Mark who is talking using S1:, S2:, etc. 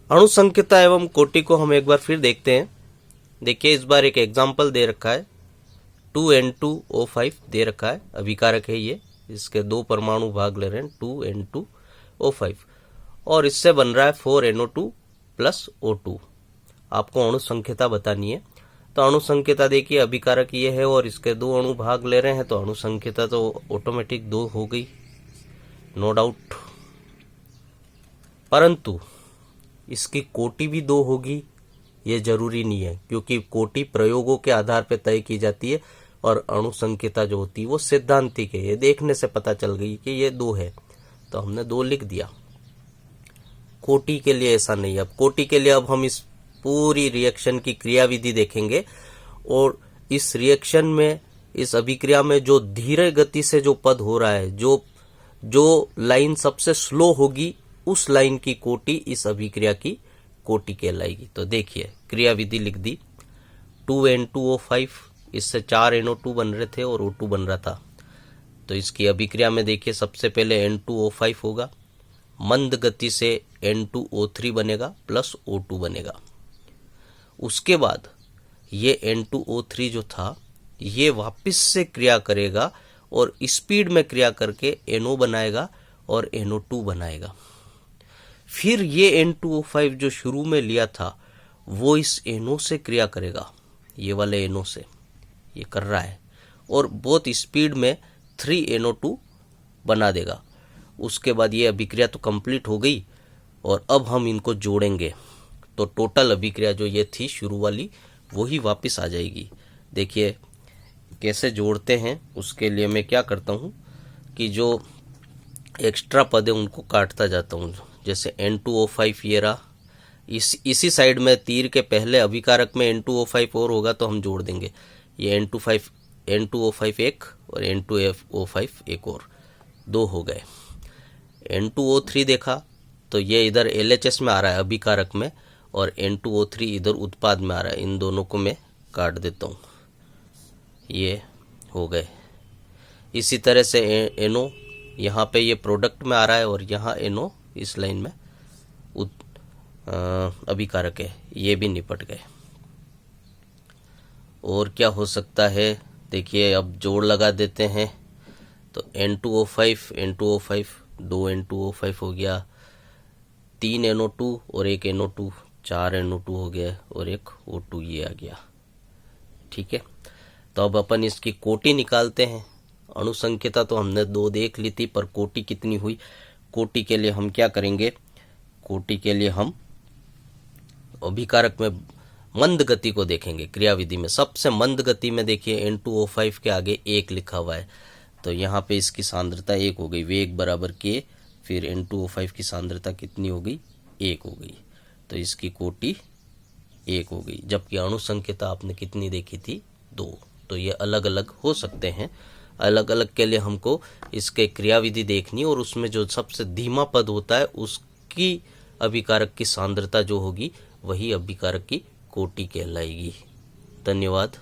S1: अणुसंख्यता एवं कोटि को हम एक बार फिर देखते हैं। देखिए इस बार एक एग्जाम्पल दे रखा है, 2N2O5 दे रखा है, अभिकारक है ये, इसके दो परमाणु भाग ले रहे हैं 2N2O5 और इससे बन रहा है 4NO2 प्लस O2। आपको अणुसंख्यता बतानी है, तो अणुसंख्यता देखिए अभिकारक ये है और इसके दो अणु भाग ले रहे हैं, तो अणुसंख्यता तो ऑटोमेटिक 2 हो गई, नो डाउट। परंतु इसकी कोटि भी 2 होगी ये जरूरी नहीं है, क्योंकि कोटि प्रयोगों के आधार पर तय की जाती है और अणुसंख्यता जो होती है वो सैद्धांतिक है। ये देखने से पता चल गई कि ये 2 है, तो हमने 2 लिख दिया। कोटि के लिए ऐसा नहीं है। अब कोटि के लिए अब हम इस पूरी रिएक्शन की क्रियाविधि देखेंगे और इस रिएक्शन में, इस अभिक्रिया में जो धीरे गति से जो पद हो रहा है, जो लाइन सबसे स्लो होगी उस लाइन की कोटि इस अभिक्रिया की कोटि कहलाएगी। तो देखिए क्रियाविधि लिख दी, 2N2O5, इससे 4NO2 बन रहे थे और O2 बन रहा था। तो इसकी अभिक्रिया में देखिए सबसे पहले N2O5 होगा, मंद गति से N2O3 बनेगा प्लस O2 बनेगा। उसके बाद ये N2O3 जो था ये वापस से क्रिया करेगा और स्पीड में क्रिया करके NO बनाएगा और NO2 बनाएगा। फिर ये N2O5 जो शुरू में लिया था वो इस NO से क्रिया करेगा, ये वाले NO से ये कर रहा है, और बहुत स्पीड में 3NO2 बना देगा। उसके बाद ये अभिक्रिया तो कंप्लीट हो गई और अब हम इनको जोड़ेंगे, तो टोटल अभिक्रिया जो ये थी शुरू वाली वही वापस आ जाएगी। देखिए कैसे जोड़ते हैं, उसके लिए मैं क्या करता हूँ कि जो एक्स्ट्रा पद है उनको काटता जाता हूँ। जैसे N2O5 ये रहा, इसी साइड में तीर के पहले अभिकारक में N2O5 और होगा तो हम जोड़ देंगे। ये N2O5 एक और N2O5 एक और, 2 हो गए। N2O3 देखा तो ये इधर LHS में आ रहा है अभिकारक में, और N2O3 इधर उत्पाद में आ रहा है। इन दोनों को मैं काट देता हूँ, ये हो गए। इसी तरह से NO यहाँ पे ये प्रोडक्ट में आ रहा है और यहाँ NO इस लाइन में अभिकारक है, ये भी निपट गए। और क्या हो सकता है, देखिए अब जोड़ लगा देते हैं। तो N2O5 2 N2O5 हो गया, 3 NO2 और एक NO2, 4 NO2 हो गया और एक O2 ये आ गया। ठीक है, तो अब अपन इसकी कोटि निकालते हैं। अणुसंख्यता तो हमने 2 देख ली थी, पर कोटि कितनी हुई। कोटि के लिए हम क्या करेंगे, कोटि के लिए हम अभिकारक में मंद गति को देखेंगे। क्रियाविधि में सबसे मंद गति में देखिए N2O5 के आगे 1 लिखा हुआ है, तो यहाँ पे इसकी सांद्रता 1 हो गई, वेग बराबर K, फिर N2O5 की सांद्रता कितनी हो गई, 1 हो गई, तो इसकी कोटि 1 हो गई। जबकि अणुसंख्यता आपने कितनी देखी थी, 2। तो ये अलग अलग हो सकते हैं। अलग अलग के लिए हमको इसके क्रियाविधि देखनी और उसमें जो सबसे धीमा पद होता है उसकी अभिकारक की सांद्रता जो होगी वही अभिकारक की कोटि कहलाएगी। धन्यवाद।